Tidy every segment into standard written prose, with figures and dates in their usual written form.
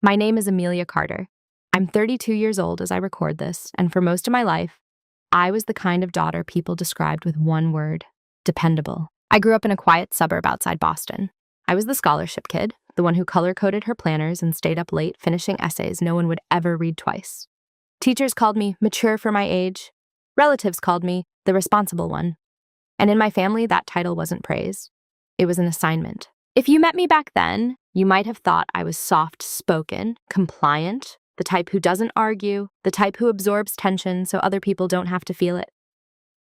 My name is Amelia Carter. I'm 32 years old as I record this, and for most of my life, I was the kind of daughter people described with one word: dependable. I grew up in a quiet suburb outside Boston. I was the scholarship kid, the one who color-coded her planners and stayed up late finishing essays no one would ever read twice. Teachers called me mature for my age. Relatives called me the responsible one. And in my family, that title wasn't praise. It was an assignment. If you met me back then, you might have thought I was soft-spoken, compliant, the type who doesn't argue, the type who absorbs tension so other people don't have to feel it.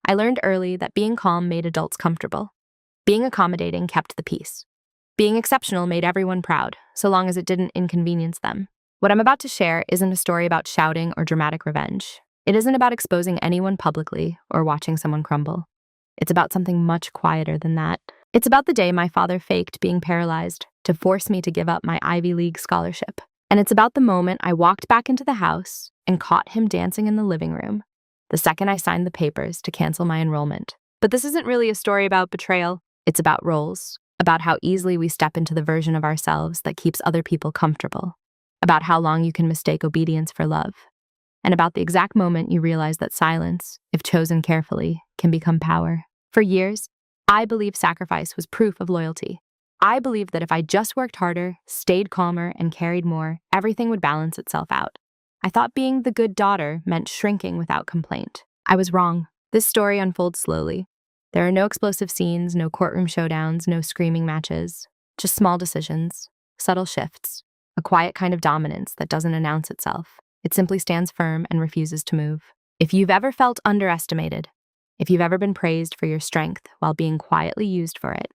I learned early that being calm made adults comfortable. Being accommodating kept the peace. Being exceptional made everyone proud, so long as it didn't inconvenience them. What I'm about to share isn't a story about shouting or dramatic revenge. It isn't about exposing anyone publicly or watching someone crumble. It's about something much quieter than that. It's about the day my father faked being paralyzed to force me to give up my Ivy League scholarship. And it's about the moment I walked back into the house and caught him dancing in the living room, the second I signed the papers to cancel my enrollment. But this isn't really a story about betrayal. It's about roles, about how easily we step into the version of ourselves that keeps other people comfortable, about how long you can mistake obedience for love, and about the exact moment you realize that silence, if chosen carefully, can become power. For years, I believed sacrifice was proof of loyalty. I believed that if I just worked harder, stayed calmer, and carried more, everything would balance itself out. I thought being the good daughter meant shrinking without complaint. I was wrong. This story unfolds slowly. There are no explosive scenes, no courtroom showdowns, no screaming matches. Just small decisions, subtle shifts, a quiet kind of dominance that doesn't announce itself. It simply stands firm and refuses to move. If you've ever felt underestimated, if you've ever been praised for your strength while being quietly used for it,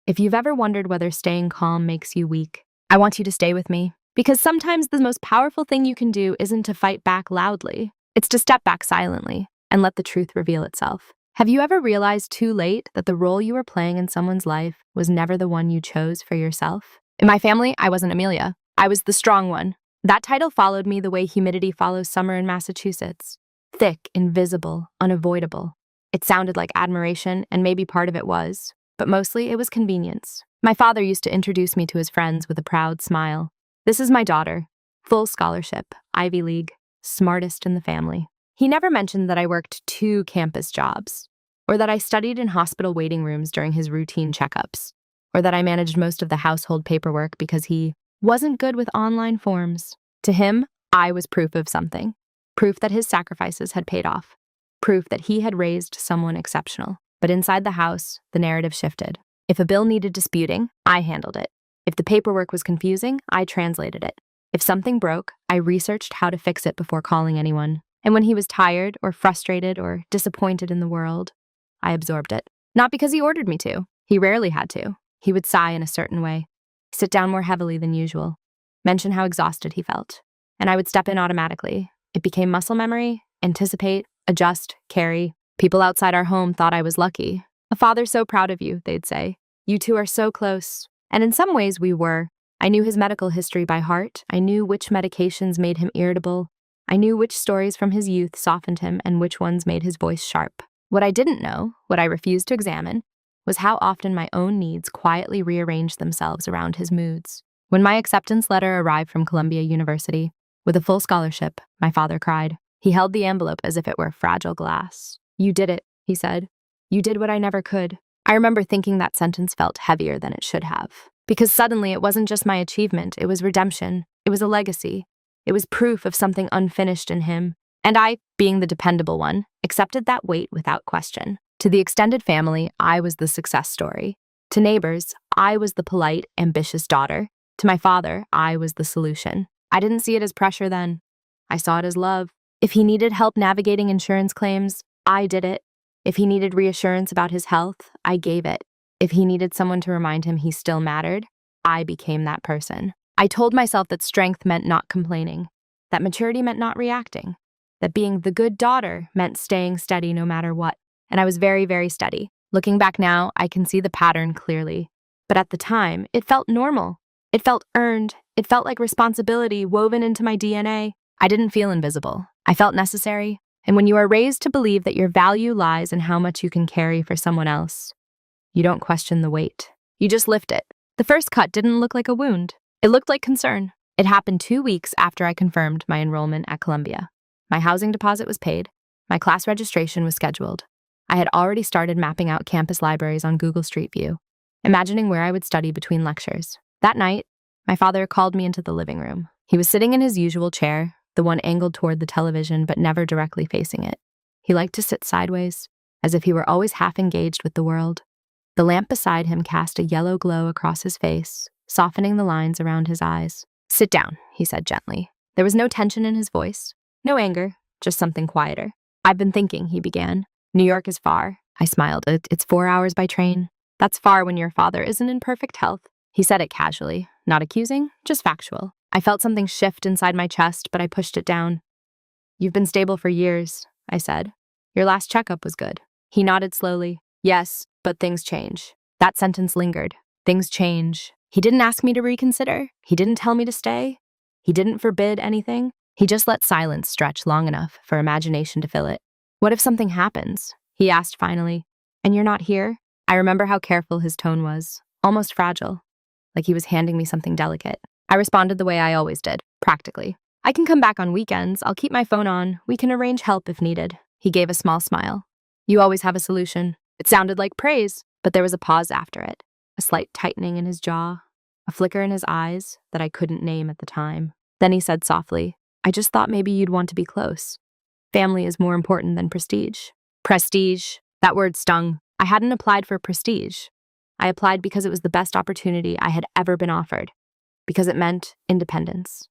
if you've ever wondered whether staying calm makes you weak, I want you to stay with me. Because sometimes the most powerful thing you can do isn't to fight back loudly. It's to step back silently and let the truth reveal itself. Have you ever realized too late that the role you were playing in someone's life was never the one you chose for yourself? In my family, I wasn't Amelia. I was the strong one. That title followed me the way humidity follows summer in Massachusetts. Thick, invisible, unavoidable. It sounded like admiration, and maybe part of it was, but mostly it was convenience. My father used to introduce me to his friends with a proud smile. This is my daughter, full scholarship, Ivy League, smartest in the family. He never mentioned that I worked 2 campus jobs, or that I studied in hospital waiting rooms during his routine checkups, or that I managed most of the household paperwork because he wasn't good with online forms. To him, I was proof of something, proof that his sacrifices had paid off, proof that he had raised someone exceptional. But inside the house, the narrative shifted. If a bill needed disputing, I handled it. If the paperwork was confusing, I translated it. If something broke, I researched how to fix it before calling anyone. And when he was tired or frustrated or disappointed in the world, I absorbed it. Not because he ordered me to. He rarely had to. He would sigh in a certain way, sit down more heavily than usual, mention how exhausted he felt. And I would step in automatically. It became muscle memory, anticipate, adjust, carry. People outside our home thought I was lucky. "A father's so proud of you," they'd say. "You two are so close." And in some ways we were. I knew his medical history by heart. I knew which medications made him irritable. I knew which stories from his youth softened him and which ones made his voice sharp. What I didn't know, what I refused to examine, was how often my own needs quietly rearranged themselves around his moods. When my acceptance letter arrived from Columbia University, with a full scholarship, my father cried. He held the envelope as if it were fragile glass. "You did it," he said. "You did what I never could." I remember thinking that sentence felt heavier than it should have. Because suddenly it wasn't just my achievement, it was redemption. It was a legacy. It was proof of something unfinished in him. And I, being the dependable one, accepted that weight without question. To the extended family, I was the success story. To neighbors, I was the polite, ambitious daughter. To my father, I was the solution. I didn't see it as pressure then. I saw it as love. If he needed help navigating insurance claims, I did it. If he needed reassurance about his health, I gave it. If he needed someone to remind him he still mattered, I became that person. I told myself that strength meant not complaining, that maturity meant not reacting, that being the good daughter meant staying steady no matter what. And I was very, very steady. Looking back now, I can see the pattern clearly. But at the time, it felt normal. It felt earned. It felt like responsibility woven into my DNA. I didn't feel invisible. I felt necessary. And when you are raised to believe that your value lies in how much you can carry for someone else, you don't question the weight. You just lift it. The first cut didn't look like a wound. It looked like concern. It happened 2 weeks after I confirmed my enrollment at Columbia. My housing deposit was paid. My class registration was scheduled. I had already started mapping out campus libraries on Google Street View, imagining where I would study between lectures. That night, my father called me into the living room. He was sitting in his usual chair, the one angled toward the television but never directly facing it. He liked to sit sideways, as if he were always half engaged with the world. The lamp beside him cast a yellow glow across his face, softening the lines around his eyes. "Sit down," he said gently. There was no tension in his voice, no anger, just something quieter. "I've been thinking," he began. "New York is far." I smiled. It's 4 hours by train. That's far when your father isn't in perfect health." He said it casually, not accusing, just factual. I felt something shift inside my chest, but I pushed it down. "You've been stable for years," I said. "Your last checkup was good." He nodded slowly. "Yes, but things change." That sentence lingered. Things change. He didn't ask me to reconsider. He didn't tell me to stay. He didn't forbid anything. He just let silence stretch long enough for imagination to fill it. "What if something happens?" he asked finally. "And you're not here?" I remember how careful his tone was, almost fragile, like he was handing me something delicate. I responded the way I always did, practically. "I can come back on weekends. I'll keep my phone on. We can arrange help if needed." He gave a small smile. "You always have a solution." It sounded like praise, but there was a pause after it, a slight tightening in his jaw, a flicker in his eyes that I couldn't name at the time. Then he said softly, "I just thought maybe you'd want to be close. Family is more important than prestige." Prestige. That word stung. I hadn't applied for prestige. I applied because it was the best opportunity I had ever been offered, because it meant independence,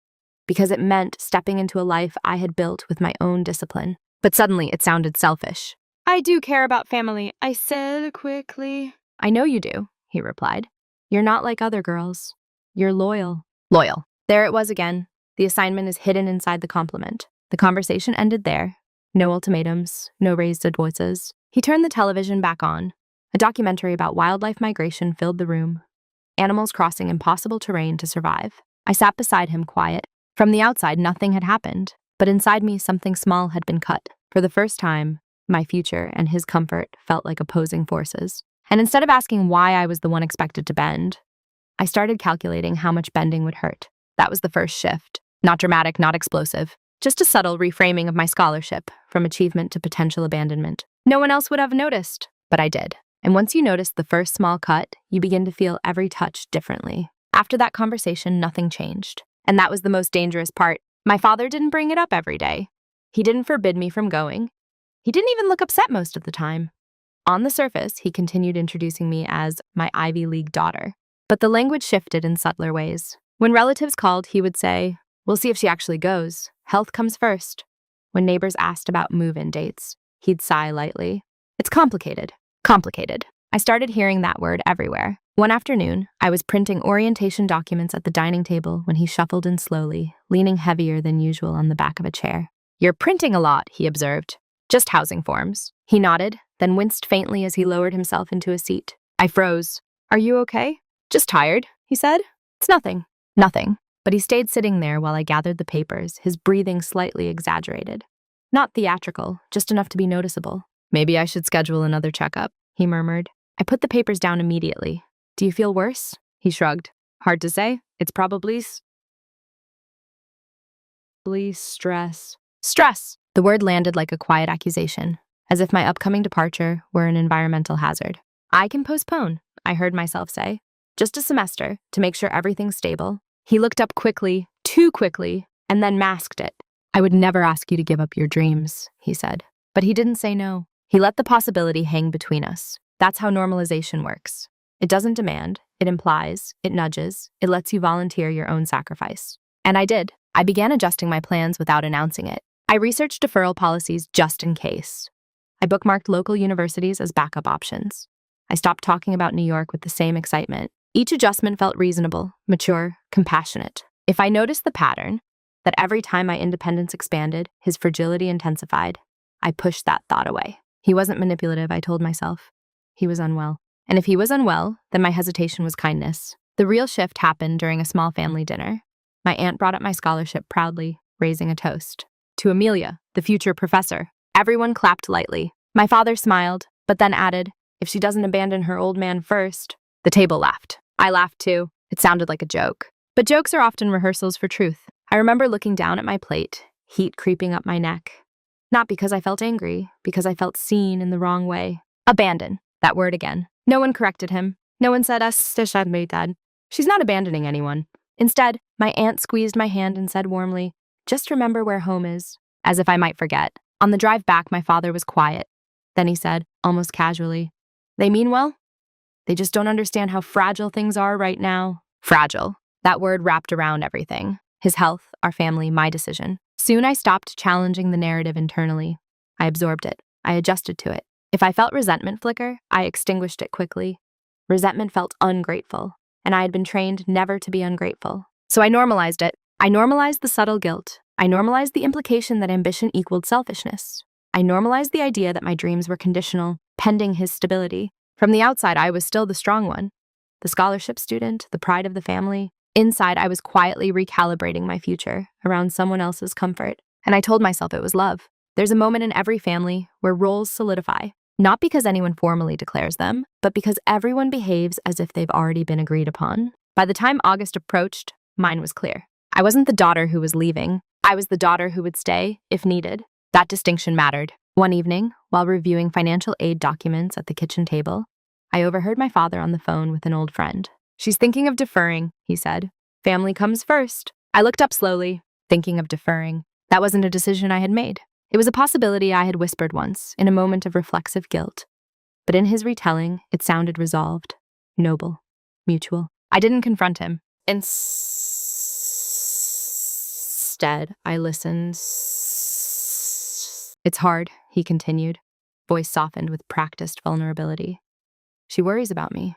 because it meant stepping into a life I had built with my own discipline. But suddenly it sounded selfish. "I do care about family," I said quickly. "I know you do," he replied. "You're not like other girls. You're loyal." Loyal. There it was again. The assignment is hidden inside the compliment. The conversation ended there. No ultimatums, no raised voices. He turned the television back on. A documentary about wildlife migration filled the room. Animals crossing impossible terrain to survive. I sat beside him quiet. From the outside, nothing had happened, but inside me, something small had been cut. For the first time, my future and his comfort felt like opposing forces. And instead of asking why I was the one expected to bend, I started calculating how much bending would hurt. That was the first shift. Not dramatic, not explosive. Just a subtle reframing of my scholarship, from achievement to potential abandonment. No one else would have noticed, but I did. And once you notice the first small cut, you begin to feel every touch differently. After that conversation, nothing changed. And that was the most dangerous part. My father didn't bring it up every day. He didn't forbid me from going. He didn't even look upset most of the time. On the surface, he continued introducing me as my Ivy League daughter. But the language shifted in subtler ways. When relatives called, he would say, "We'll see if she actually goes. Health comes first." When neighbors asked about move-in dates, he'd sigh lightly. "It's complicated." Complicated. I started hearing that word everywhere. One afternoon, I was printing orientation documents at the dining table when he shuffled in slowly, leaning heavier than usual on the back of a chair. "You're printing a lot," he observed. "Just housing forms." He nodded, then winced faintly as he lowered himself into a seat. I froze. "Are you okay?" "Just tired," he said. "It's nothing." Nothing. But he stayed sitting there while I gathered the papers, his breathing slightly exaggerated. Not theatrical, just enough to be noticeable. "Maybe I should schedule another checkup," he murmured. I put the papers down immediately. "Do you feel worse?" He shrugged. "Hard to say. It's probably stress." Stress! The word landed like a quiet accusation, as if my upcoming departure were an environmental hazard. "I can postpone," I heard myself say. "Just a semester, to make sure everything's stable." He looked up quickly, too quickly, and then masked it. "I would never ask you to give up your dreams," he said. But he didn't say no. He let the possibility hang between us. That's how normalization works. It doesn't demand, it implies, it nudges, it lets you volunteer your own sacrifice. And I did. I began adjusting my plans without announcing it. I researched deferral policies just in case. I bookmarked local universities as backup options. I stopped talking about New York with the same excitement. Each adjustment felt reasonable, mature, compassionate. If I noticed the pattern, that every time my independence expanded, his fragility intensified, I pushed that thought away. He wasn't manipulative, I told myself. He was unwell. And if he was unwell, then my hesitation was kindness. The real shift happened during a small family dinner. My aunt brought up my scholarship proudly, raising a toast. "To Amelia, the future professor." Everyone clapped lightly. My father smiled, but then added, "If she doesn't abandon her old man first." The table laughed. I laughed too. It sounded like a joke. But jokes are often rehearsals for truth. I remember looking down at my plate, heat creeping up my neck. Not because I felt angry, because I felt seen in the wrong way. Abandon. That word again. No one corrected him. No one said, Dad. She's not abandoning anyone. Instead, my aunt squeezed my hand and said warmly, just remember where home is. As if I might forget. On the drive back, my father was quiet. Then he said, almost casually, they mean well? They just don't understand how fragile things are right now. Fragile. That word wrapped around everything. His health, our family, my decision. Soon I stopped challenging the narrative internally. I absorbed it. I adjusted to it. If I felt resentment flicker, I extinguished it quickly. Resentment felt ungrateful, and I had been trained never to be ungrateful. So I normalized it. I normalized the subtle guilt. I normalized the implication that ambition equaled selfishness. I normalized the idea that my dreams were conditional, pending his stability. From the outside, I was still the strong one, the scholarship student, the pride of the family. Inside, I was quietly recalibrating my future around someone else's comfort, and I told myself it was love. There's a moment in every family where roles solidify, not because anyone formally declares them, but because everyone behaves as if they've already been agreed upon. By the time August approached, mine was clear. I wasn't the daughter who was leaving. I was the daughter who would stay, if needed. That distinction mattered. One evening, while reviewing financial aid documents at the kitchen table, I overheard my father on the phone with an old friend. She's thinking of deferring, he said. Family comes first. I looked up slowly, thinking of deferring. That wasn't a decision I had made. It was a possibility I had whispered once, in a moment of reflexive guilt. But in his retelling, it sounded resolved, noble, mutual. I didn't confront him. Instead, I listened. It's hard, he continued, voice softened with practiced vulnerability. She worries about me.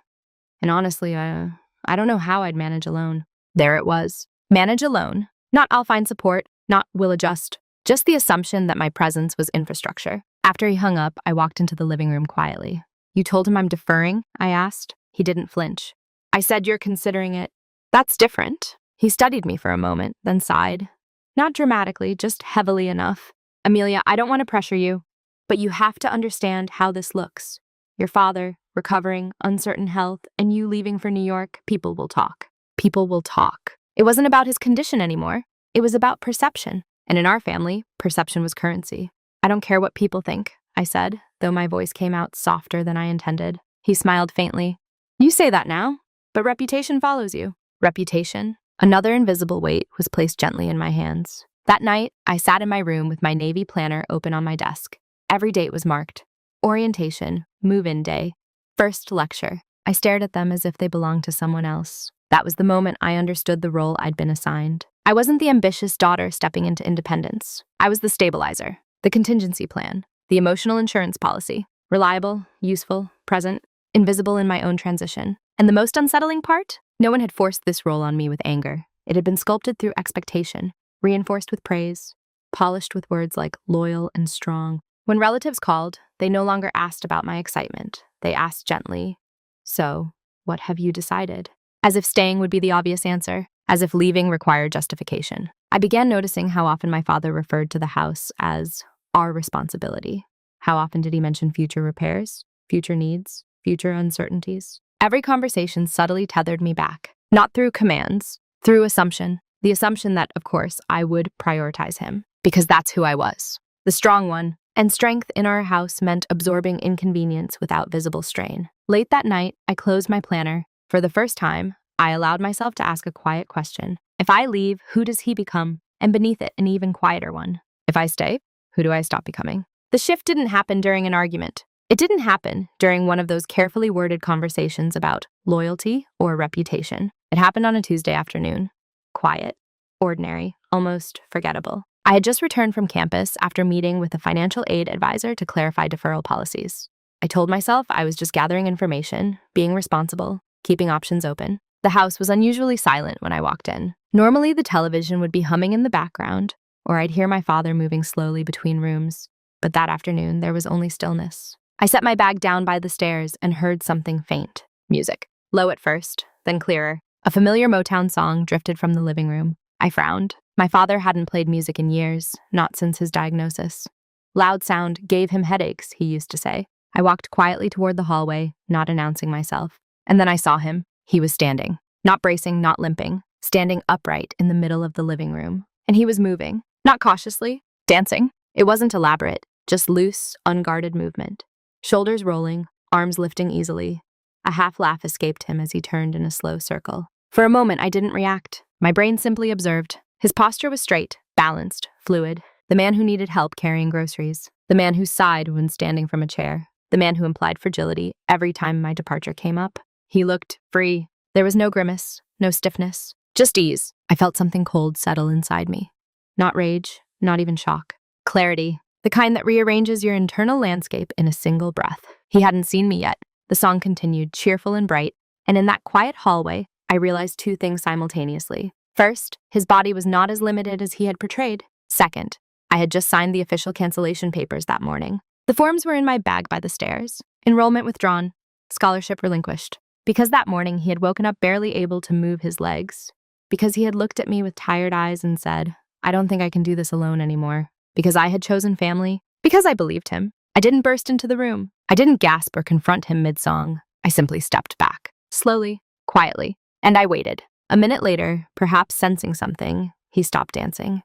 And honestly, I don't know how I'd manage alone. There it was. Manage alone. Not I'll find support, not we'll adjust. Just the assumption that my presence was infrastructure. After he hung up, I walked into the living room quietly. You told him I'm deferring? I asked. He didn't flinch. I said you're considering it. That's different. He studied me for a moment, then sighed. Not dramatically, just heavily enough. Amelia, I don't want to pressure you, but you have to understand how this looks. Your father, recovering, uncertain health, and you leaving for New York, people will talk. People will talk. It wasn't about his condition anymore. It was about perception. And in our family, perception was currency. I don't care what people think, I said, though my voice came out softer than I intended. He smiled faintly. You say that now, but reputation follows you. Reputation? Another invisible weight was placed gently in my hands. That night, I sat in my room with my Navy planner open on my desk. Every date was marked. Orientation, move-in day, first lecture. I stared at them as if they belonged to someone else. That was the moment I understood the role I'd been assigned. I wasn't the ambitious daughter stepping into independence. I was the stabilizer, the contingency plan, the emotional insurance policy. Reliable, useful, present, invisible in my own transition. And the most unsettling part? No one had forced this role on me with anger. It had been sculpted through expectation, reinforced with praise, polished with words like loyal and strong. When relatives called, they no longer asked about my excitement. They asked gently, so, what have you decided? As if staying would be the obvious answer, as if leaving required justification. I began noticing how often my father referred to the house as our responsibility. How often did he mention future repairs, future needs, future uncertainties? Every conversation subtly tethered me back, not through commands, through assumption. The assumption that, of course, I would prioritize him, because that's who I was, the strong one. And strength in our house meant absorbing inconvenience without visible strain. Late that night, I closed my planner. For the first time, I allowed myself to ask a quiet question. If I leave, who does he become? And beneath it, an even quieter one. If I stay, who do I stop becoming? The shift didn't happen during an argument. It didn't happen during one of those carefully worded conversations about loyalty or reputation. It happened on a Tuesday afternoon. Quiet, ordinary, almost forgettable. I had just returned from campus after meeting with a financial aid advisor to clarify deferral policies. I told myself I was just gathering information, being responsible, keeping options open. The house was unusually silent when I walked in. Normally, the television would be humming in the background, or I'd hear my father moving slowly between rooms. But that afternoon, there was only stillness. I set my bag down by the stairs and heard something faint. Music. Low at first, then clearer. A familiar Motown song drifted from the living room. I frowned. My father hadn't played music in years, not since his diagnosis. Loud sound gave him headaches, he used to say. I walked quietly toward the hallway, not announcing myself. And then I saw him. He was standing. Not bracing, not limping. standing upright in the middle of the living room. And he was moving, not cautiously, dancing. It wasn't elaborate, just loose, unguarded movement. Shoulders rolling, arms lifting easily. A half laugh escaped him as he turned in a slow circle. For a moment, I didn't react. My brain simply observed. His posture was straight, balanced, fluid. The man who needed help carrying groceries. The man who sighed when standing from a chair. The man who implied fragility every time my departure came up. He looked free. There was no grimace, no stiffness, just ease. I felt something cold settle inside me. Not rage, not even shock. Clarity, the kind that rearranges your internal landscape in a single breath. He hadn't seen me yet. The song continued, cheerful and bright, and in that quiet hallway, I realized two things simultaneously. First, his body was not as limited as he had portrayed. Second, I had just signed the official cancellation papers that morning. The forms were in my bag by the stairs. Enrollment withdrawn. Scholarship relinquished. Because that morning he had woken up barely able to move his legs. Because he had looked at me with tired eyes and said, I don't think I can do this alone anymore. Because I had chosen family. Because I believed him. I didn't burst into the room. I didn't gasp or confront him mid-song. I simply stepped back. Slowly, quietly. And I waited. A minute later, perhaps sensing something, he stopped dancing.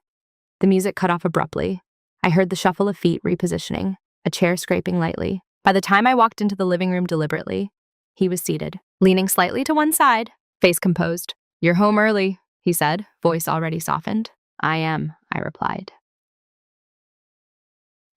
The music cut off abruptly. I heard the shuffle of feet repositioning, a chair scraping lightly. By the time I walked into the living room deliberately, he was seated, leaning slightly to one side, face composed. You're home early, he said, voice already softened. I am, I replied.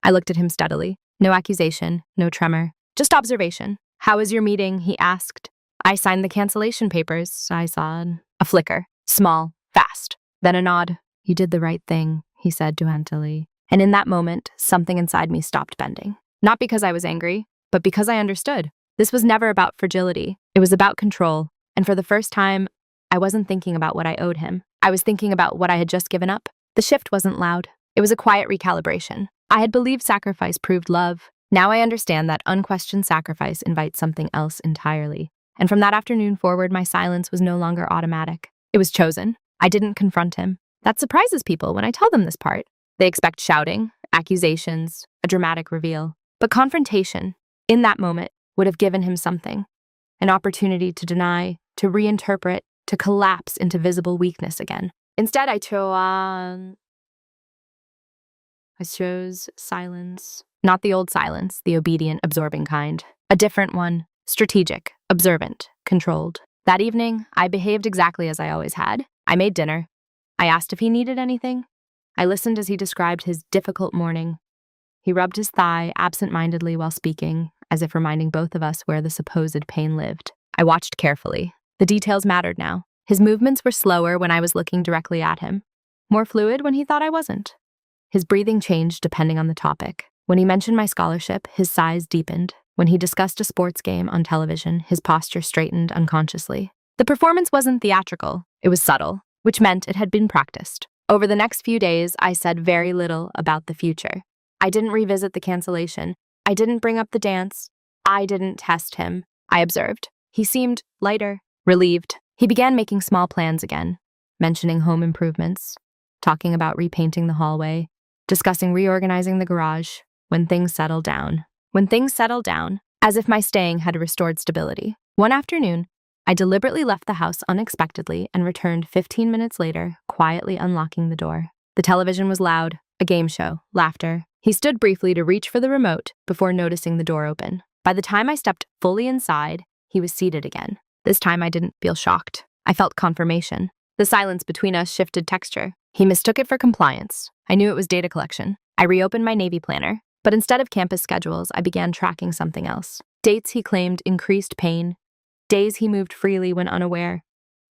I looked at him steadily. No accusation, no tremor, just observation. How was your meeting? He asked. I signed the cancellation papers, I said. A flicker, small, fast. Then a nod. You did the right thing, he said duantily. And in that moment, something inside me stopped bending. Not because I was angry, but because I understood. This was never about fragility. It was about control. And for the first time, I wasn't thinking about what I owed him. I was thinking about what I had just given up. The shift wasn't loud. It was a quiet recalibration. I had believed sacrifice proved love. Now I understand that unquestioned sacrifice invites something else entirely. And from that afternoon forward, my silence was no longer automatic. It was chosen. I didn't confront him. That surprises people when I tell them this part. They expect shouting, accusations, a dramatic reveal. But confrontation, in that moment, would have given him something. An opportunity to deny, to reinterpret, to collapse into visible weakness again. Instead, I chose silence. Not the old silence, the obedient, absorbing kind. A different one, strategic, observant, controlled. That evening, I behaved exactly as I always had. I made dinner. I asked if he needed anything. I listened as he described his difficult morning. He rubbed his thigh absent-mindedly while speaking, as if reminding both of us where the supposed pain lived. I watched carefully. The details mattered now. His movements were slower when I was looking directly at him, more fluid when he thought I wasn't. His breathing changed depending on the topic. When he mentioned my scholarship, his sighs deepened. When he discussed a sports game on television, his posture straightened unconsciously. The performance wasn't theatrical. It was subtle, which meant it had been practiced. Over the next few days, I said very little about the future. I didn't revisit the cancellation. I didn't bring up the dance. I didn't test him. I observed. He seemed lighter, relieved. He began making small plans again, mentioning home improvements, talking about repainting the hallway, discussing reorganizing the garage. When things settled down, as if my staying had restored stability. One afternoon, I deliberately left the house unexpectedly and returned 15 minutes later, quietly unlocking the door. The television was loud, a game show, laughter. He stood briefly to reach for the remote before noticing the door open. By the time I stepped fully inside, he was seated again. This time I didn't feel shocked. I felt confirmation. The silence between us shifted texture. He mistook it for compliance. I knew it was data collection. I reopened my Navy planner, but instead of campus schedules, I began tracking something else. Dates he claimed increased pain, days he moved freely when unaware,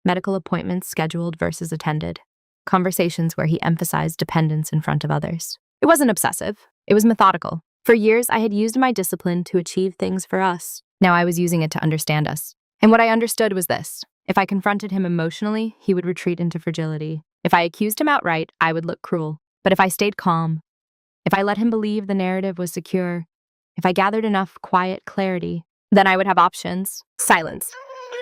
medical appointments scheduled versus attended, conversations where he emphasized dependence in front of others. It wasn't obsessive. It was methodical. For years, I had used my discipline to achieve things for us. Now I was using it to understand us. And what I understood was this. If I confronted him emotionally, he would retreat into fragility. If I accused him outright, I would look cruel. But if I stayed calm, if I let him believe the narrative was secure, if I gathered enough quiet clarity, then I would have options. Silence.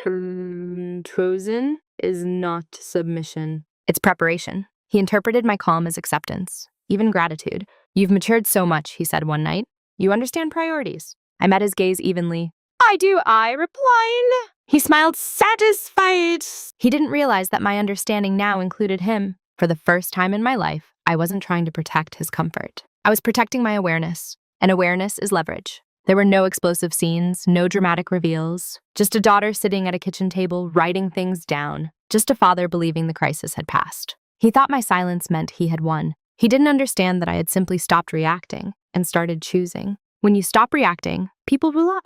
Chosen is not submission. It's preparation. He interpreted my calm as acceptance, even gratitude. You've matured so much, he said one night. You understand priorities. I met his gaze evenly. I do, I replied. He smiled satisfied. He didn't realize that my understanding now included him. For the first time in my life, I wasn't trying to protect his comfort. I was protecting my awareness, and awareness is leverage. There were no explosive scenes, no dramatic reveals, just a daughter sitting at a kitchen table writing things down, just a father believing the crisis had passed. He thought my silence meant he had won. He didn't understand that I had simply stopped reacting and started choosing. When you stop reacting, people will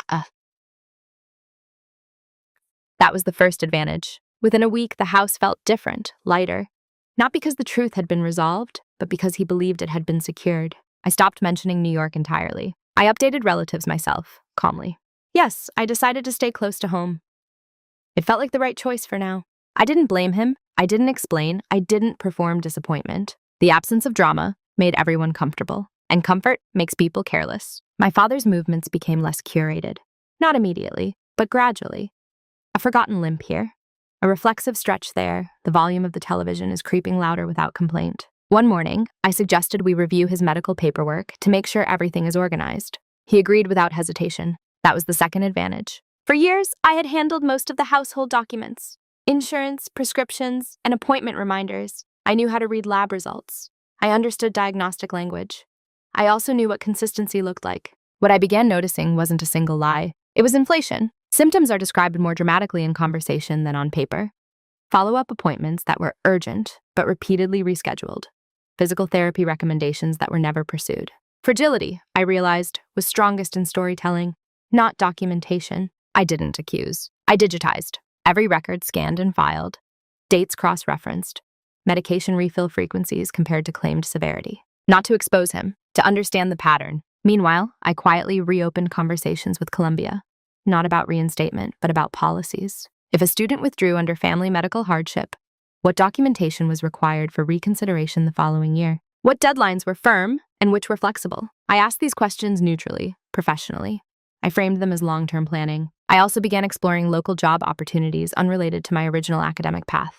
That was the first advantage. Within a week, the house felt different, lighter. Not because the truth had been resolved, but because he believed it had been secured. I stopped mentioning New York entirely. I updated relatives myself, calmly. Yes, I decided to stay close to home. It felt like the right choice for now. I didn't blame him. I didn't explain. I didn't perform disappointment. The absence of drama made everyone comfortable, and comfort makes people careless. My father's movements became less curated. Not immediately, but gradually. A forgotten limp here, a reflexive stretch there. The volume of the television is creeping louder without complaint. One morning, I suggested we review his medical paperwork to make sure everything is organized. He agreed without hesitation. That was the second advantage. For years, I had handled most of the household documents: insurance, prescriptions, and appointment reminders. I knew how to read lab results. I understood diagnostic language. I also knew what consistency looked like. What I began noticing wasn't a single lie. It was inflation. Symptoms are described more dramatically in conversation than on paper. Follow-up appointments that were urgent, but repeatedly rescheduled. Physical therapy recommendations that were never pursued. Fragility, I realized, was strongest in storytelling, not documentation. I didn't accuse. I digitized. Every record scanned and filed. Dates cross-referenced. Medication refill frequencies compared to claimed severity. Not to expose him, to understand the pattern. Meanwhile, I quietly reopened conversations with Columbia. Not about reinstatement, but about policies. If a student withdrew under family medical hardship, what documentation was required for reconsideration the following year? What deadlines were firm and which were flexible? I asked these questions neutrally, professionally. I framed them as long-term planning. I also began exploring local job opportunities unrelated to my original academic path.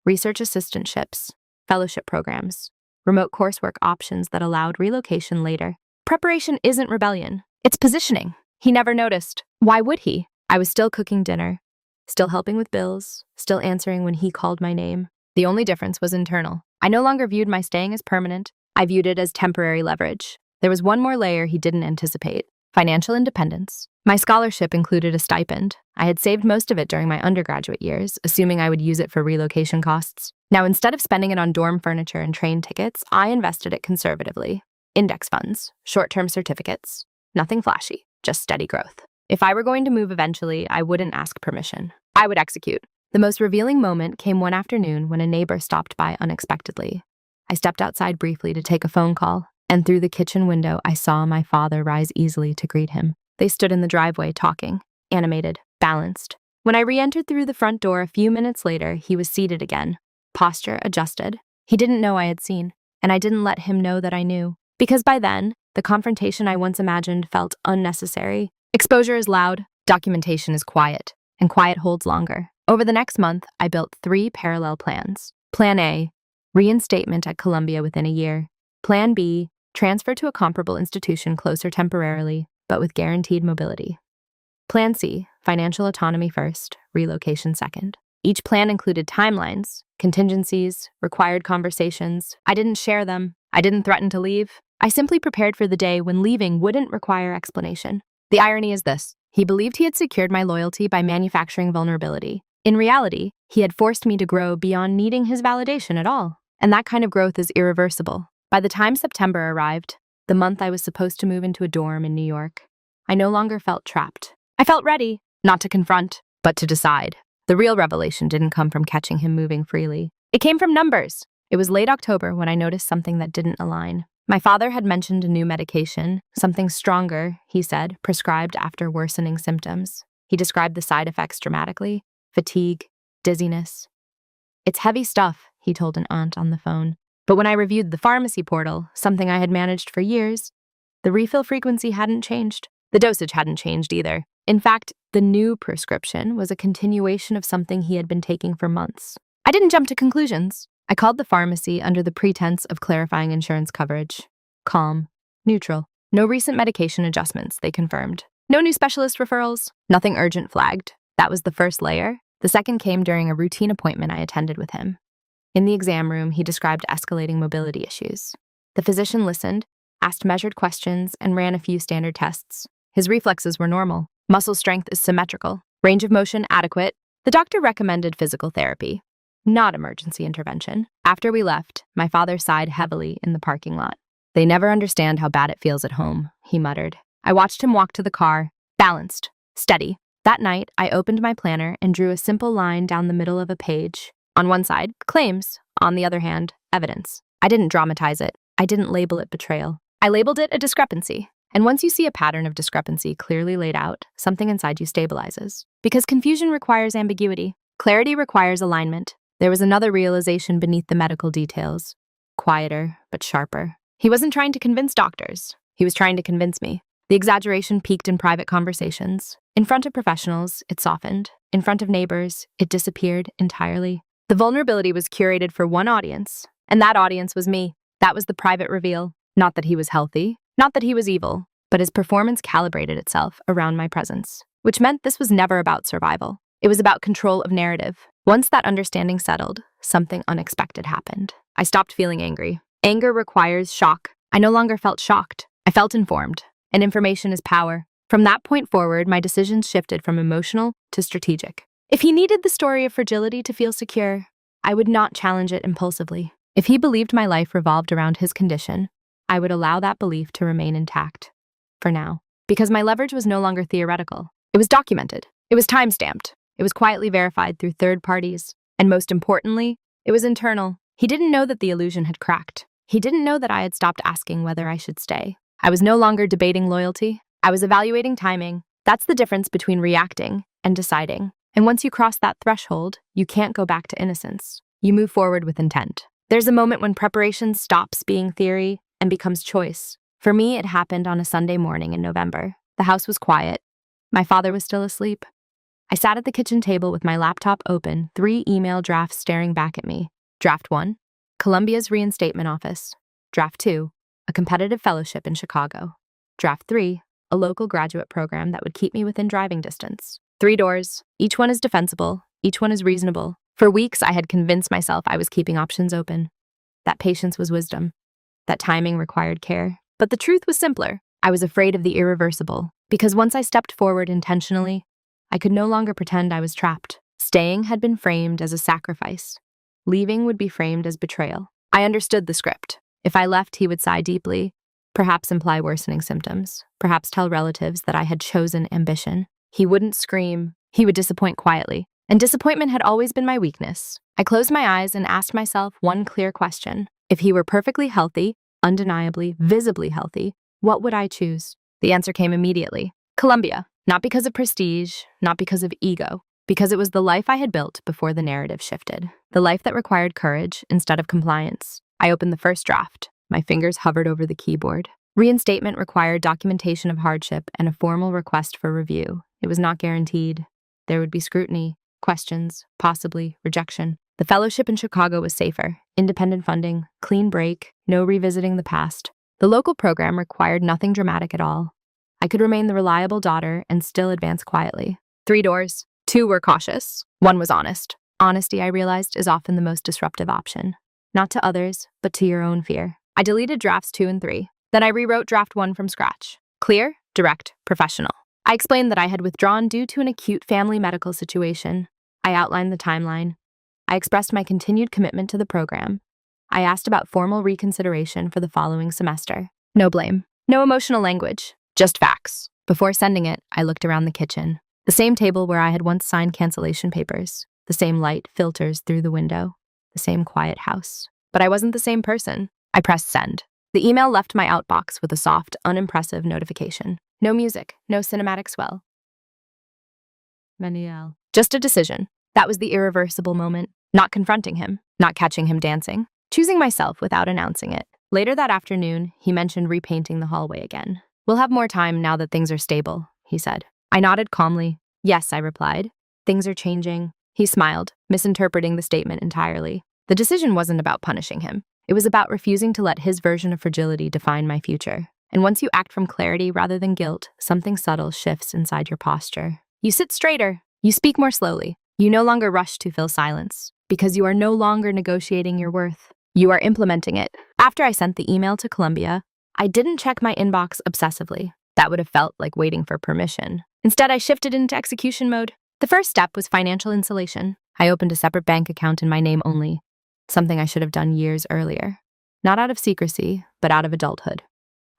Research assistantships, fellowship programs, remote coursework options that allowed relocation later. Preparation isn't rebellion, it's positioning. He never noticed. Why would he? I was still cooking dinner, still helping with bills, still answering when he called my name. The only difference was internal. I no longer viewed my staying as permanent. I viewed it as temporary leverage. There was one more layer he didn't anticipate: financial independence. My scholarship included a stipend. I had saved most of it during my undergraduate years, assuming I would use it for relocation costs. Now, instead of spending it on dorm furniture and train tickets, I invested it conservatively. Index funds, short-term certificates. Nothing flashy, just steady growth. If I were going to move eventually, I wouldn't ask permission. I would execute. The most revealing moment came one afternoon when a neighbor stopped by unexpectedly. I stepped outside briefly to take a phone call, and through the kitchen window, I saw my father rise easily to greet him. They stood in the driveway talking, animated, balanced. When I re-entered through the front door a few minutes later, he was seated again, posture adjusted. He didn't know I had seen, and I didn't let him know that I knew. Because by then, the confrontation I once imagined felt unnecessary. Exposure is loud, documentation is quiet, and quiet holds longer. Over the next month, I built 3 parallel plans. Plan A, reinstatement at Columbia within a year. Plan B, transfer to a comparable institution closer temporarily, but with guaranteed mobility. Plan C, financial autonomy first, relocation second. Each plan included timelines, contingencies, required conversations. I didn't share them. I didn't threaten to leave. I simply prepared for the day when leaving wouldn't require explanation. The irony is this: he believed he had secured my loyalty by manufacturing vulnerability. In reality, he had forced me to grow beyond needing his validation at all. And that kind of growth is irreversible. By the time September arrived, the month I was supposed to move into a dorm in New York, I no longer felt trapped. I felt ready, not to confront, but to decide. The real revelation didn't come from catching him moving freely. It came from numbers. It was late October when I noticed something that didn't align. My father had mentioned a new medication, something stronger, he said, prescribed after worsening symptoms. He described the side effects dramatically: fatigue, dizziness. It's heavy stuff, he told an aunt on the phone. But when I reviewed the pharmacy portal, something I had managed for years, the refill frequency hadn't changed. The dosage hadn't changed either. In fact, the new prescription was a continuation of something he had been taking for months. I didn't jump to conclusions. I called the pharmacy under the pretense of clarifying insurance coverage. Calm, neutral. No recent medication adjustments, they confirmed. No new specialist referrals. Nothing urgent flagged. That was the first layer. The second came during a routine appointment I attended with him. In the exam room, he described escalating mobility issues. The physician listened, asked measured questions, and ran a few standard tests. His reflexes were normal. Muscle strength is symmetrical. Range of motion adequate. The doctor recommended physical therapy, not emergency intervention. After we left, my father sighed heavily in the parking lot. "They never understand how bad it feels at home," he muttered. I watched him walk to the car, balanced, steady. That night, I opened my planner and drew a simple line down the middle of a page. On one side, claims. On the other hand, evidence. I didn't dramatize it. I didn't label it betrayal. I labeled it a discrepancy. And once you see a pattern of discrepancy clearly laid out, something inside you stabilizes. Because confusion requires ambiguity. Clarity requires alignment. There was another realization beneath the medical details. Quieter, but sharper. He wasn't trying to convince doctors. He was trying to convince me. The exaggeration peaked in private conversations. In front of professionals, it softened. In front of neighbors, it disappeared entirely. The vulnerability was curated for one audience, and that audience was me. That was the private reveal. Not that he was healthy, not that he was evil, but his performance calibrated itself around my presence, which meant this was never about survival. It was about control of narrative. Once that understanding settled, something unexpected happened. I stopped feeling angry. Anger requires shock. I no longer felt shocked. I felt informed, and information is power. From that point forward, my decisions shifted from emotional to strategic. If he needed the story of fragility to feel secure, I would not challenge it impulsively. If he believed my life revolved around his condition, I would allow that belief to remain intact. For now. Because my leverage was no longer theoretical. It was documented. It was time-stamped. It was quietly verified through third parties. And most importantly, it was internal. He didn't know that the illusion had cracked. He didn't know that I had stopped asking whether I should stay. I was no longer debating loyalty. I was evaluating timing. That's the difference between reacting and deciding. And once you cross that threshold, you can't go back to innocence. You move forward with intent. There's a moment when preparation stops being theory and becomes choice. For me, it happened on a Sunday morning in November. The house was quiet. My father was still asleep. I sat at the kitchen table with my laptop open, 3 email drafts staring back at me. Draft 1, Columbia's reinstatement office. Draft 2, a competitive fellowship in Chicago. Draft 3, a local graduate program that would keep me within driving distance. 3 doors. Each one is defensible. Each one is reasonable. For weeks, I had convinced myself I was keeping options open. That patience was wisdom. That timing required care. But the truth was simpler. I was afraid of the irreversible, because once I stepped forward intentionally, I could no longer pretend I was trapped. Staying had been framed as a sacrifice. Leaving would be framed as betrayal. I understood the script. If I left, he would sigh deeply, perhaps imply worsening symptoms, perhaps tell relatives that I had chosen ambition. He wouldn't scream. He would disappoint quietly. And disappointment had always been my weakness. I closed my eyes and asked myself one clear question. If he were perfectly healthy, undeniably, visibly healthy, what would I choose? The answer came immediately. Columbia. Not because of prestige, not because of ego, because it was the life I had built before the narrative shifted. The life that required courage instead of compliance. I opened the first draft. My fingers hovered over the keyboard. Reinstatement required documentation of hardship and a formal request for review. It was not guaranteed. There would be scrutiny, questions, possibly rejection. The fellowship in Chicago was safer. Independent funding, clean break, no revisiting the past. The local program required nothing dramatic at all. I could remain the reliable daughter and still advance quietly. 3 doors. 2 were cautious. 1 was honest. Honesty, I realized, is often the most disruptive option. Not to others, but to your own fear. I deleted drafts 2 and 3. Then I rewrote draft 1 from scratch. Clear, direct, professional. I explained that I had withdrawn due to an acute family medical situation. I outlined the timeline. I expressed my continued commitment to the program. I asked about formal reconsideration for the following semester. No blame. No emotional language. Just facts. Before sending it, I looked around the kitchen. The same table where I had once signed cancellation papers. The same light filters through the window. The same quiet house. But I wasn't the same person. I pressed send. The email left my outbox with a soft, unimpressive notification. No music, no cinematic swell. Manuel. Just a decision. That was the irreversible moment. Not confronting him, not catching him dancing. Choosing myself without announcing it. Later that afternoon, he mentioned repainting the hallway again. We'll have more time now that things are stable, he said. I nodded calmly. Yes, I replied. Things are changing. He smiled, misinterpreting the statement entirely. The decision wasn't about punishing him. It was about refusing to let his version of fragility define my future. And once you act from clarity rather than guilt, something subtle shifts inside your posture. You sit straighter. You speak more slowly. You no longer rush to fill silence, because you are no longer negotiating your worth. You are implementing it. After I sent the email to Columbia, I didn't check my inbox obsessively. That would have felt like waiting for permission. Instead, I shifted into execution mode. The first step was financial insulation. I opened a separate bank account in my name only, something I should have done years earlier. Not out of secrecy, but out of adulthood.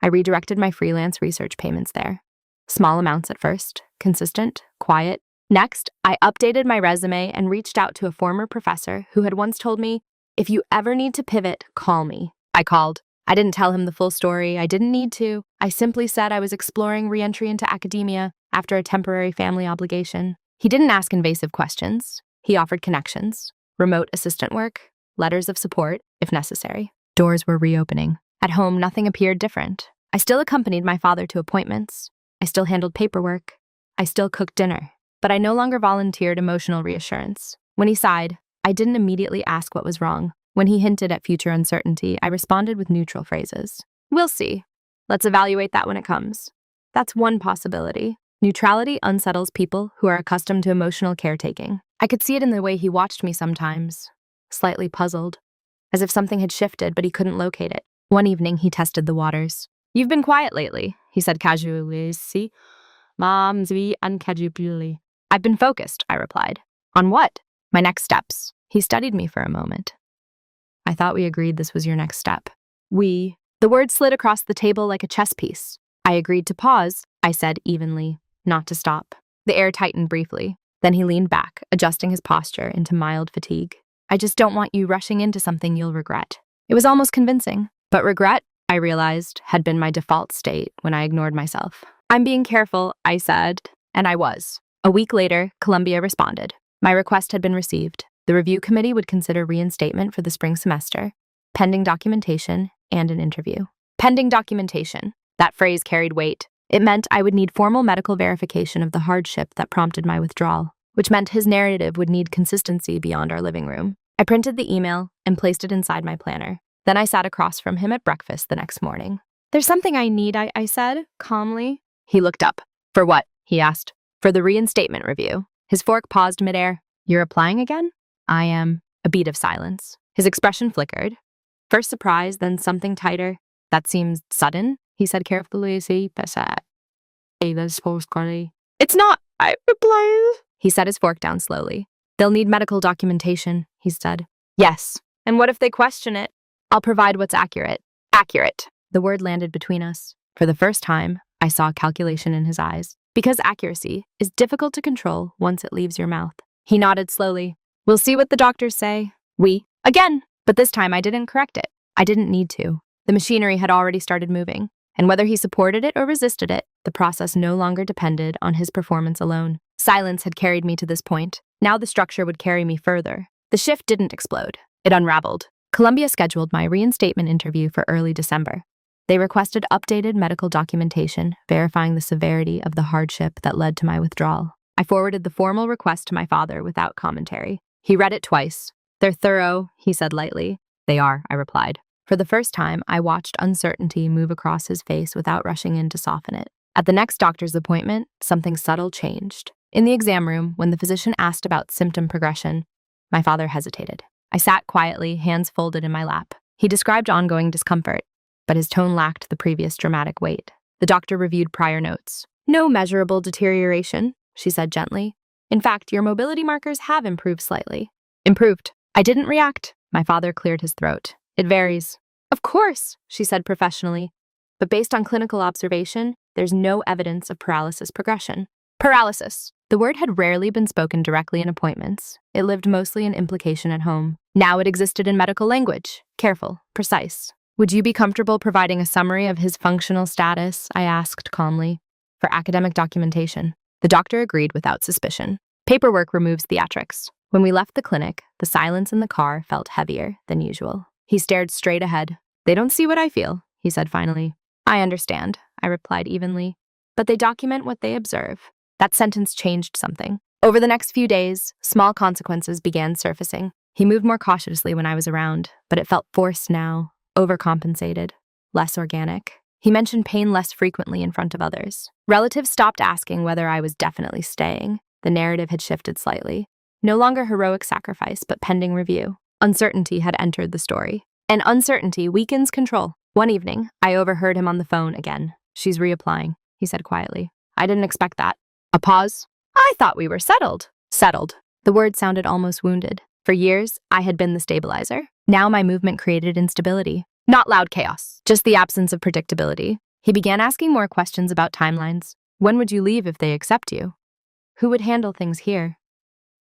I redirected my freelance research payments there. Small amounts at first, consistent, quiet. Next, I updated my resume and reached out to a former professor who had once told me, "If you ever need to pivot, call me." I called. I didn't tell him the full story. I didn't need to. I simply said I was exploring re-entry into academia after a temporary family obligation. He didn't ask invasive questions. He offered connections, remote assistant work, letters of support, if necessary. Doors were reopening. At home, nothing appeared different. I still accompanied my father to appointments. I still handled paperwork. I still cooked dinner. But I no longer volunteered emotional reassurance. When he sighed, I didn't immediately ask what was wrong. When he hinted at future uncertainty, I responded with neutral phrases. "We'll see. Let's evaluate that when it comes." That's one possibility. Neutrality unsettles people who are accustomed to emotional caretaking. I could see it in the way he watched me sometimes, slightly puzzled, as if something had shifted but he couldn't locate it. One evening, he tested the waters. "You've been quiet lately," he said casually. "See? Mom's be uncasually." "I've been focused," I replied. "On what?" "My next steps." He studied me for a moment. "I thought we agreed this was your next step." "We." The word slid across the table like a chess piece. "I agreed to pause," I said evenly, "not to stop." The air tightened briefly. Then he leaned back, adjusting his posture into mild fatigue. "I just don't want you rushing into something you'll regret." It was almost convincing. But regret, I realized, had been my default state when I ignored myself. "I'm being careful," I said, and I was. A week later, Columbia responded. My request had been received. The review committee would consider reinstatement for the spring semester, pending documentation, and an interview. Pending documentation. That phrase carried weight. It meant I would need formal medical verification of the hardship that prompted my withdrawal, which meant his narrative would need consistency beyond our living room. I printed the email and placed it inside my planner. Then I sat across from him at breakfast the next morning. "There's something I need," I said, calmly. He looked up. "For what?" he asked. "For the reinstatement review." His fork paused midair. "You're applying again?" "I am." A beat of silence. His expression flickered. First surprise, then something tighter. "That seems sudden," he said carefully. "It's not," I replied. He set his fork down slowly. "They'll need medical documentation," he said. "Yes. And what if they question it?" "I'll provide what's accurate." "Accurate." The word landed between us. For the first time, I saw calculation in his eyes. Because accuracy is difficult to control once it leaves your mouth. He nodded slowly. "We'll see what the doctors say." "We." Again. But this time I didn't correct it. I didn't need to. The machinery had already started moving. And whether he supported it or resisted it, the process no longer depended on his performance alone. Silence had carried me to this point. Now the structure would carry me further. The shift didn't explode. It unraveled. Columbia scheduled my reinstatement interview for early December. They requested updated medical documentation verifying the severity of the hardship that led to my withdrawal. I forwarded the formal request to my father without commentary. He read it twice. "They're thorough," he said lightly. "They are," I replied. For the first time, I watched uncertainty move across his face without rushing in to soften it. At the next doctor's appointment, something subtle changed. In the exam room, when the physician asked about symptom progression, my father hesitated. I sat quietly, hands folded in my lap. He described ongoing discomfort, but his tone lacked the previous dramatic weight. The doctor reviewed prior notes. "No measurable deterioration," she said gently. "In fact, your mobility markers have improved slightly." "Improved." I didn't react. My father cleared his throat. "It varies." "Of course," she said professionally. "But based on clinical observation, there's no evidence of paralysis progression." Paralysis. The word had rarely been spoken directly in appointments. It lived mostly in implication at home. Now it existed in medical language. Careful, precise. "Would you be comfortable providing a summary of his functional status?" I asked calmly. "For academic documentation." The doctor agreed without suspicion. Paperwork removes theatrics. When we left the clinic, the silence in the car felt heavier than usual. He stared straight ahead. "They don't see what I feel," he said finally. "I understand," I replied evenly. "But they document what they observe." That sentence changed something. Over the next few days, small consequences began surfacing. He moved more cautiously when I was around, but it felt forced now, overcompensated, less organic. He mentioned pain less frequently in front of others. Relatives stopped asking whether I was definitely staying. The narrative had shifted slightly. No longer heroic sacrifice, but pending review. Uncertainty had entered the story. And uncertainty weakens control. One evening, I overheard him on the phone again. "She's reapplying," he said quietly. "I didn't expect that." A pause. "I thought we were settled." Settled. The word sounded almost wounded. For years, I had been the stabilizer. Now my movement created instability. Not loud chaos, just the absence of predictability. He began asking more questions about timelines. When would you leave if they accept you? Who would handle things here?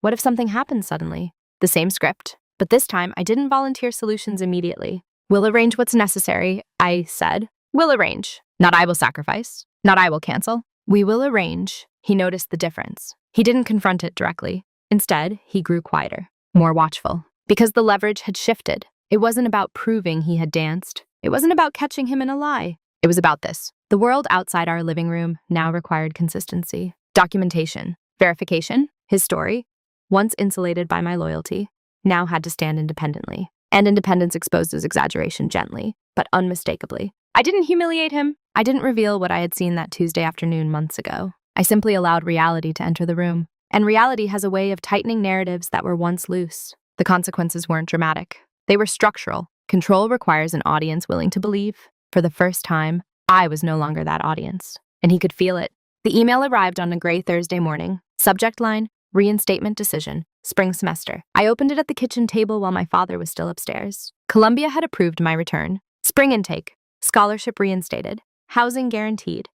What if something happened suddenly? The same script, but this time I didn't volunteer solutions immediately. "We'll arrange what's necessary," I said. "We'll arrange. Not I will sacrifice. Not I will cancel. We will arrange." He noticed the difference. He didn't confront it directly. Instead, he grew quieter, more watchful, because the leverage had shifted. It wasn't about proving he had danced. It wasn't about catching him in a lie. It was about this. The world outside our living room now required consistency, documentation, verification. His story, once insulated by my loyalty, now had to stand independently. And independence exposes exaggeration gently, but unmistakably. I didn't humiliate him. I didn't reveal what I had seen that Tuesday afternoon months ago. I simply allowed reality to enter the room. And reality has a way of tightening narratives that were once loose. The consequences weren't dramatic. They were structural. Control requires an audience willing to believe. For the first time, I was no longer that audience. And he could feel it. The email arrived on a gray Thursday morning. Subject line, reinstatement decision, spring semester. I opened it at the kitchen table while my father was still upstairs. Columbia had approved my return. Spring intake, scholarship reinstated, housing guaranteed.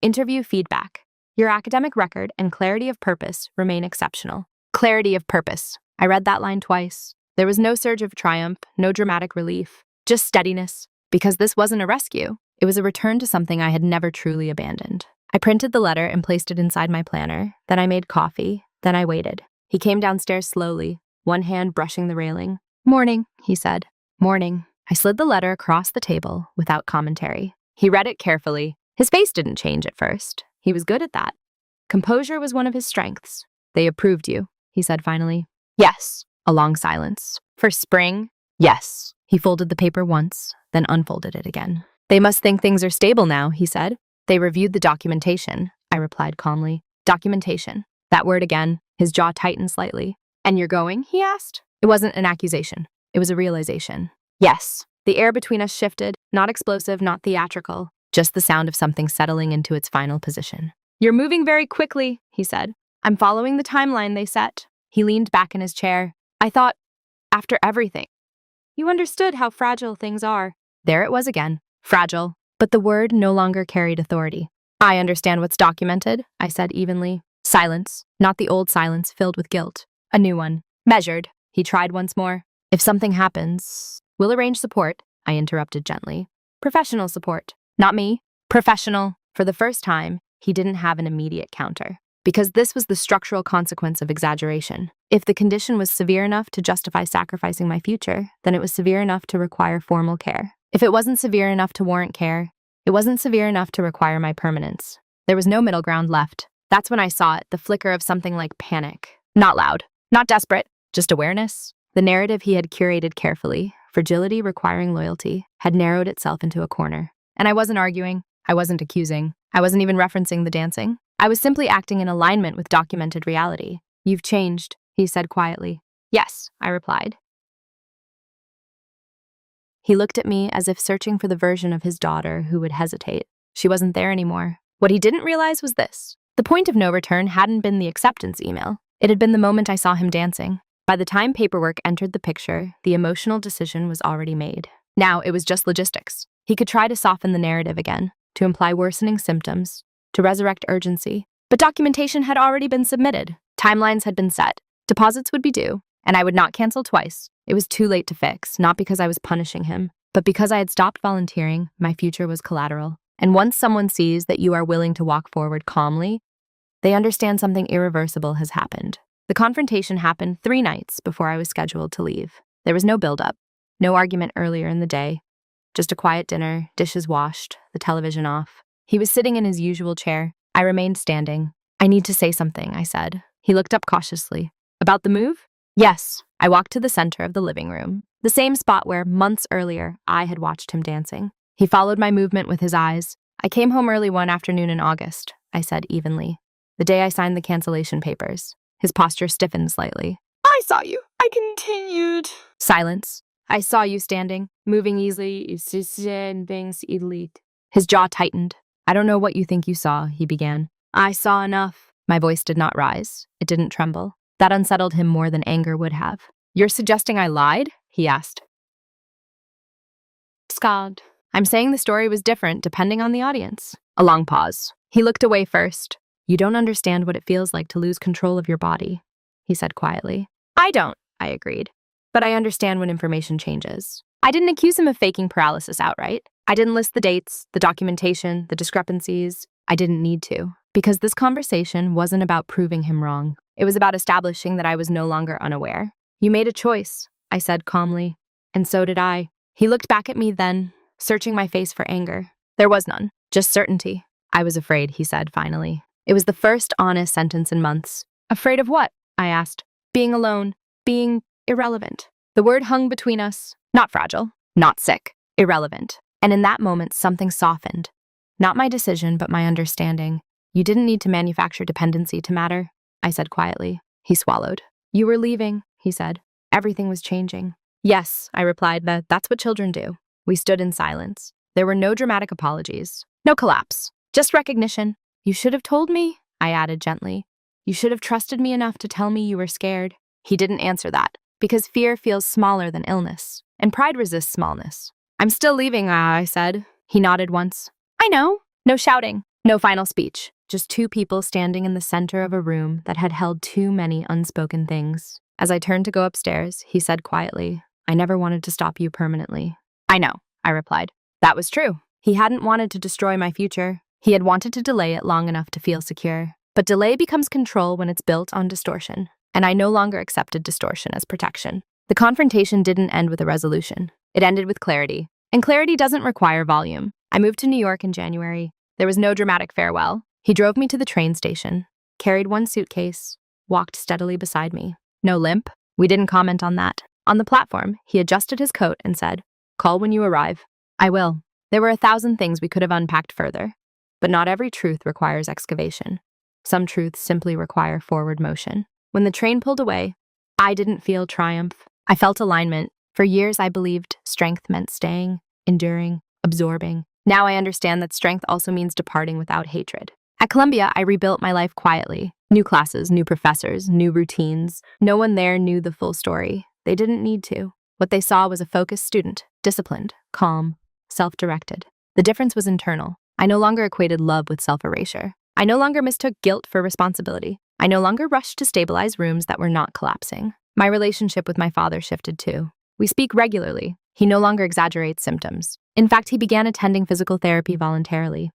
Interview feedback. Your academic record and clarity of purpose remain exceptional. Clarity of purpose. I read that line twice. There was no surge of triumph, no dramatic relief, just steadiness. Because this wasn't a rescue. It was a return to something I had never truly abandoned. I printed the letter and placed it inside my planner. Then I made coffee. Then I waited. He came downstairs slowly, one hand brushing the railing. "Morning," he said. "Morning." I slid the letter across the table without commentary. He read it carefully. His face didn't change at first. He was good at that. Composure was one of his strengths. "They approved you," he said finally. "Yes." A long silence. "For spring?" "Yes." He folded the paper once, then unfolded it again. "They must think things are stable now," he said. "They reviewed the documentation," I replied calmly. Documentation. That word again. His jaw tightened slightly. "And you're going?" he asked. It wasn't an accusation. It was a realization. "Yes." The air between us shifted, not explosive, not theatrical, just the sound of something settling into its final position. "You're moving very quickly," he said. "I'm following the timeline they set." He leaned back in his chair. "I thought, after everything, you understood how fragile things are." There it was again. Fragile. But the word no longer carried authority. "I understand what's documented," I said evenly. Silence. Not the old silence filled with guilt. A new one. Measured. He tried once more. "If something happens, we'll arrange support," I interrupted gently. "Professional support. Not me. Professional." For the first time, he didn't have an immediate counter. Because this was the structural consequence of exaggeration. If the condition was severe enough to justify sacrificing my future, then it was severe enough to require formal care. If it wasn't severe enough to warrant care, it wasn't severe enough to require my permanence. There was no middle ground left. That's when I saw it, the flicker of something like panic. Not loud, not desperate, just awareness. The narrative he had curated carefully, fragility requiring loyalty, had narrowed itself into a corner. And I wasn't arguing. I wasn't accusing. I wasn't even referencing the dancing. I was simply acting in alignment with documented reality. "You've changed," he said quietly. "Yes," I replied. He looked at me as if searching for the version of his daughter who would hesitate. She wasn't there anymore. What he didn't realize was this. The point of no return hadn't been the acceptance email. It had been the moment I saw him dancing. By the time paperwork entered the picture, the emotional decision was already made. Now it was just logistics. He could try to soften the narrative again, to imply worsening symptoms, to resurrect urgency. But documentation had already been submitted. Timelines had been set. Deposits would be due, and I would not cancel twice. It was too late to fix, not because I was punishing him, but because I had stopped volunteering. My future was collateral. And once someone sees that you are willing to walk forward calmly, they understand something irreversible has happened. The confrontation happened 3 nights before I was scheduled to leave. There was no build-up, no argument earlier in the day, just a quiet dinner, dishes washed, the television off. He was sitting in his usual chair. I remained standing. "I need to say something," I said. He looked up cautiously. "About the move?" "Yes." I walked to the center of the living room, the same spot where, months earlier, I had watched him dancing. He followed my movement with his eyes. "I came home early one afternoon in August," I said evenly. The day I signed the cancellation papers. His posture stiffened slightly. I saw you. I continued. Silence. I saw you standing, moving easily. His jaw tightened. I don't know what you think you saw, he began. I saw enough. My voice did not rise. It didn't tremble. That unsettled him more than anger would have. You're suggesting I lied? He asked. Scarred. I'm saying the story was different depending on the audience. A long pause. He looked away first. You don't understand what it feels like to lose control of your body, he said quietly. I don't, I agreed. But I understand when information changes. I didn't accuse him of faking paralysis outright. I didn't list the dates, the documentation, the discrepancies. I didn't need to, because this conversation wasn't about proving him wrong. It was about establishing that I was no longer unaware. You made a choice, I said calmly, and so did I. He looked back at me then, searching my face for anger. There was none, just certainty. I was afraid, he said finally. It was the first honest sentence in months. Afraid of what? I asked. Being alone, being irrelevant. The word hung between us. Not fragile, not sick, irrelevant. And in that moment, something softened. Not my decision, but my understanding. You didn't need to manufacture dependency to matter, I said quietly. He swallowed. You were leaving, he said. Everything was changing. Yes, I replied, that's what children do. We stood in silence. There were no dramatic apologies. No collapse. Just recognition. You should have told me, I added gently. You should have trusted me enough to tell me you were scared. He didn't answer that, because fear feels smaller than illness, and pride resists smallness. I'm still leaving, I said. He nodded once. I know. No shouting. No final speech. Just two people standing in the center of a room that had held too many unspoken things. As I turned to go upstairs, he said quietly, I never wanted to stop you permanently. I know, I replied. That was true. He hadn't wanted to destroy my future. He had wanted to delay it long enough to feel secure. But delay becomes control when it's built on distortion. And I no longer accepted distortion as protection. The confrontation didn't end with a resolution. It ended with clarity. And clarity doesn't require volume. I moved to New York in January. There was no dramatic farewell. He drove me to the train station, carried one suitcase, walked steadily beside me. No limp. We didn't comment on that. On the platform, he adjusted his coat and said, Call when you arrive. I will. There were 1,000 things we could have unpacked further. But not every truth requires excavation. Some truths simply require forward motion. When the train pulled away, I didn't feel triumph. I felt alignment. For years, I believed strength meant staying, enduring, absorbing. Now I understand that strength also means departing without hatred. At Columbia, I rebuilt my life quietly. New classes, new professors, new routines. No one there knew the full story. They didn't need to. What they saw was a focused student, disciplined, calm, self-directed. The difference was internal. I no longer equated love with self-erasure. I no longer mistook guilt for responsibility. I no longer rushed to stabilize rooms that were not collapsing. My relationship with my father shifted too. We speak regularly. He no longer exaggerates symptoms. In fact, he began attending physical therapy voluntarily.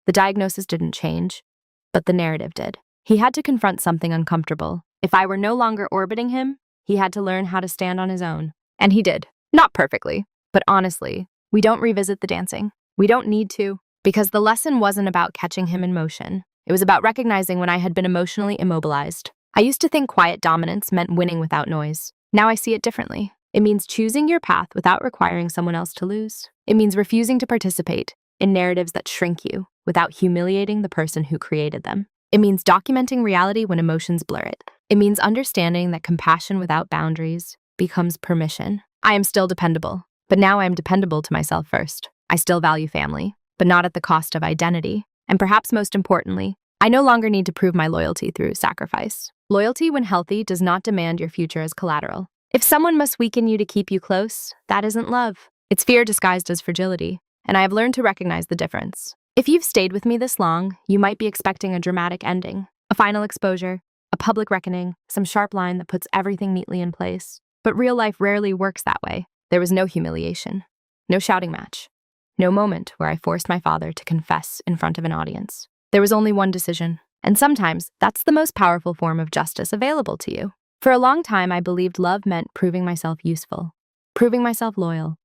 The diagnosis didn't change, but the narrative did. He had to confront something uncomfortable. If I were no longer orbiting him, he had to learn how to stand on his own. And he did. Not perfectly, but honestly, we don't revisit the dancing. We don't need to, because the lesson wasn't about catching him in motion. It was about recognizing when I had been emotionally immobilized. I used to think quiet dominance meant winning without noise. Now I see it differently. It means choosing your path without requiring someone else to lose. It means refusing to participate in narratives that shrink you without humiliating the person who created them. It means documenting reality when emotions blur it. It means understanding that compassion without boundaries becomes permission. I am still dependable, but now I am dependable to myself first. I still value family, but not at the cost of identity. And perhaps most importantly, I no longer need to prove my loyalty through sacrifice. Loyalty, when healthy, does not demand your future as collateral. If someone must weaken you to keep you close, that isn't love. It's fear disguised as fragility, and I have learned to recognize the difference. If you've stayed with me this long, you might be expecting a dramatic ending, a final exposure, a public reckoning, some sharp line that puts everything neatly in place. But real life rarely works that way. There was no humiliation, no shouting match, no moment where I forced my father to confess in front of an audience. There was only one decision, and sometimes that's the most powerful form of justice available to you. For a long time, I believed love meant proving myself useful, proving myself loyal,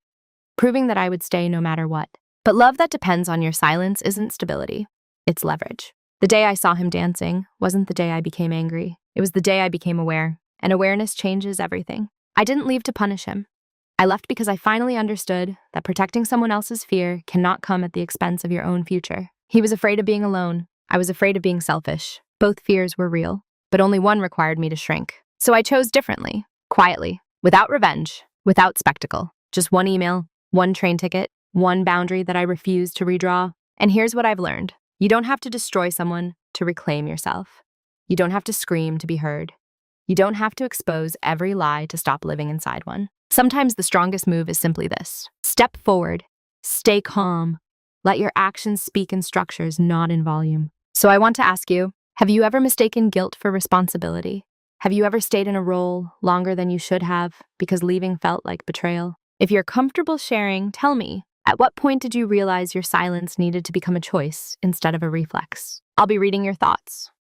proving that I would stay no matter what. But love that depends on your silence isn't stability, it's leverage. The day I saw him dancing wasn't the day I became angry. It was the day I became aware, and awareness changes everything. I didn't leave to punish him. I left because I finally understood that protecting someone else's fear cannot come at the expense of your own future. He was afraid of being alone. I was afraid of being selfish. Both fears were real, but only one required me to shrink. So I chose differently, quietly, without revenge, without spectacle. Just one email, one train ticket, one boundary that I refused to redraw. And here's what I've learned. You don't have to destroy someone to reclaim yourself. You don't have to scream to be heard. You don't have to expose every lie to stop living inside one. Sometimes the strongest move is simply this. Step forward. Stay calm. Let your actions speak in structures, not in volume. So I want to ask you, have you ever mistaken guilt for responsibility? Have you ever stayed in a role longer than you should have because leaving felt like betrayal? If you're comfortable sharing, tell me, at what point did you realize your silence needed to become a choice instead of a reflex? I'll be reading your thoughts.